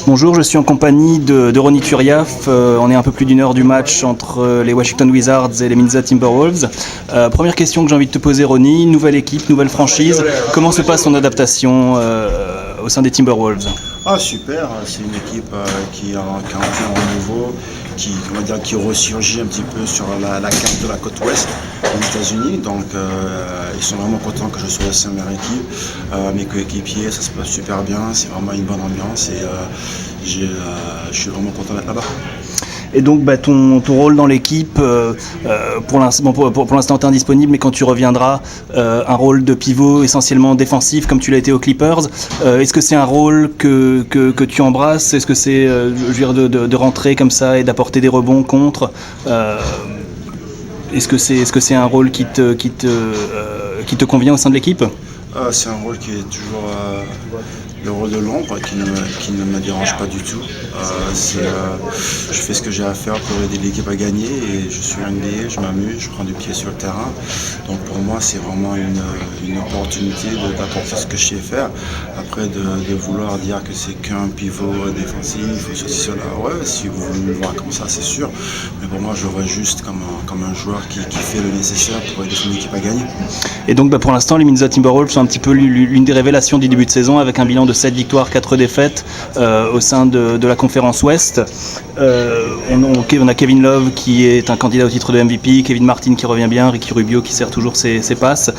Bonjour, je suis en compagnie de Ronny Turiaf. On est un peu plus d'une heure du match entre les Washington Wizards et les Minnesota Timberwolves. Première question que j'ai envie de te poser, Ronny. Nouvelle équipe, nouvelle franchise. Comment se passe ton adaptation au sein des Timberwolves? Ah super, c'est une équipe qui a un renouveau, qui ressurgit un petit peu sur la carte de la côte ouest des États-Unis. Donc ils sont vraiment contents que je sois au sein de leur équipe. Mes coéquipiers, ça se passe super bien, c'est vraiment une bonne ambiance et je suis vraiment content d'être là-bas. Et donc ton rôle dans l'équipe, pour l'instant tu es indisponible, mais quand tu reviendras, un rôle de pivot essentiellement défensif comme tu l'as été aux Clippers. Est-ce que c'est un rôle que tu embrasses? Est-ce que c'est de rentrer comme ça et d'apporter des rebonds contre? Est-ce que c'est un rôle qui te convient au sein de l'équipe? C'est un rôle qui est toujours le rôle de l'ombre, qui ne me dérange pas du tout. Je fais ce que j'ai à faire pour aider l'équipe à gagner et je suis NBA, je m'amuse, je prends du pied sur le terrain. Donc pour moi c'est vraiment une opportunité d'apporter ce que je sais faire. Après de vouloir dire que c'est qu'un pivot défensif ou ceci cela, ouais, si vous voulez me voir comme ça c'est sûr. Mais pour moi je vois juste comme un joueur qui fait le nécessaire pour aider son équipe à gagner. Et donc pour l'instant les Minnesota Timberwolves sont un petit peu l'une des révélations du début de saison avec un bilan de 7 victoires, 4 défaites au sein de la conférence Ouest. On a Kevin Love qui est un candidat au titre de MVP, Kevin Martin qui revient bien, Ricky Rubio qui sert toujours ses passes.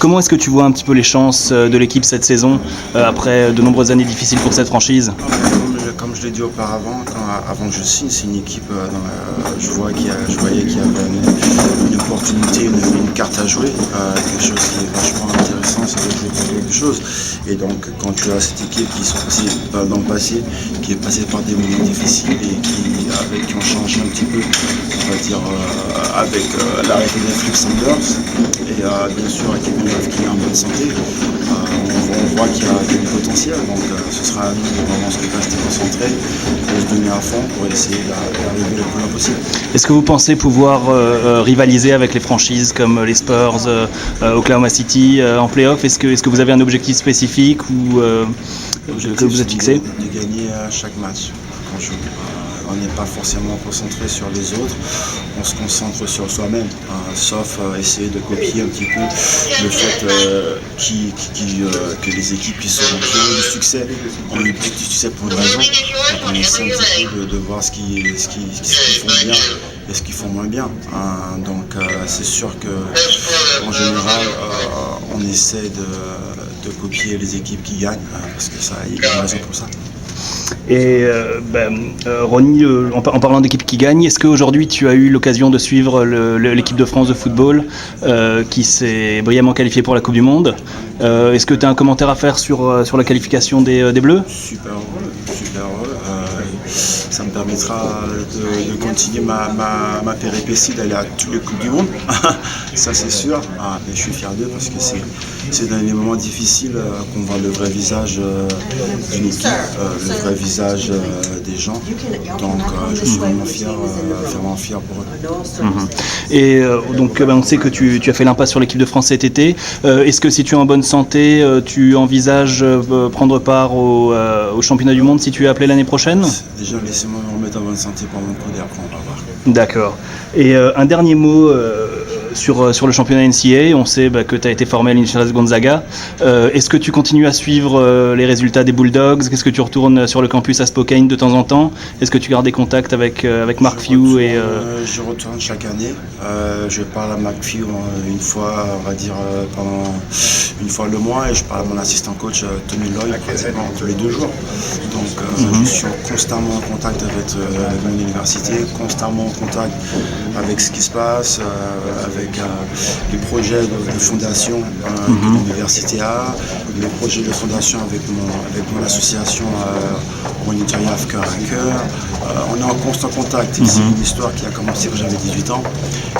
Comment est-ce que tu vois un petit peu les chances de l'équipe cette saison après de nombreuses années difficiles pour cette franchise? Comme je l'ai dit auparavant, avant que je signe, c'est une équipe je voyais qu'il y avait une opportunité, une carte à jouer, quelque chose qui est vachement intéressant, c'est de jouer pour quelque chose. Et donc quand tu as cette équipe qui sont passés dans le passé, qui est passée par des moments difficiles et qui ont changé un petit peu, on va dire, avec l'arrivée des Flip Sanders et bien sûr avec Kevin Love qui est en bonne santé, on voit qu'il y a du potentiel. Donc ce sera à nous de vraiment se rester concentré et se donner à fond pour essayer d'arriver le plus loin possible. Est-ce que vous pensez pouvoir rivaliser avec les franchises comme les Spurs, Oklahoma City en playoff? Est-ce que vous avez un objectif spécifique ou que vous êtes fixé? De gagner chaque match. On n'est pas forcément concentré sur les autres, on se concentre sur soi-même, sauf essayer de copier un petit peu le fait que les équipes qui ont du succès ont eu du succès pour une raison. Donc on essaie un petit peu de voir ce qu'ils font bien et ce qu'ils font moins bien. Donc c'est sûr qu'en général on essaie de copier les équipes qui gagnent, parce que ça, il y a une raison pour ça. Et Ronny, en parlant d'équipe qui gagne, est-ce qu'aujourd'hui tu as eu l'occasion de suivre l'équipe de France de football qui s'est brillamment qualifiée pour la Coupe du Monde? Est-ce que tu as un commentaire à faire sur la qualification des Bleus? Super heureux. Ça me permettra de continuer ma péripétie, d'aller à toutes les Coupes du Monde. Ça c'est sûr. Mais je suis fier d'eux parce que c'est dans les moments difficiles qu'on voit le vrai visage d'une équipe, le vrai visage des gens. Donc je suis vraiment fier pour eux. Et donc on sait que tu as fait l'impasse sur l'équipe de France cet été. Est-ce que si tu es en bonne santé, tu envisages prendre part au championnat du monde si tu es appelé l'année prochaine? Déjà laissez-moi me remettre en bonne santé pour mon coup et après on va voir. D'accord. Et un dernier mot sur le championnat NCAA. On sait que tu as été formé à l'Université Gonzaga. Est-ce que tu continues à suivre les résultats des Bulldogs? Est-ce que tu retournes sur le campus à Spokane de temps en temps? Est-ce que tu gardes des contacts avec Mark Few Je retourne chaque année. Je parle à Mark Few une fois, on va dire, pendant une fois le mois, et je parle à mon assistant coach Tony Lloyd pratiquement tous les 2 jours. Donc je suis constamment en contact avec mon université, constamment en contact avec ce qui se passe, avec les projets de fondation que l'université a, les projets de fondation avec mon association Ronny Turiaf Cœur à Cœur. On est en constant contact et c'est une histoire qui a commencé quand j'avais 18 ans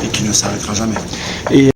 et qui ne s'arrêtera jamais.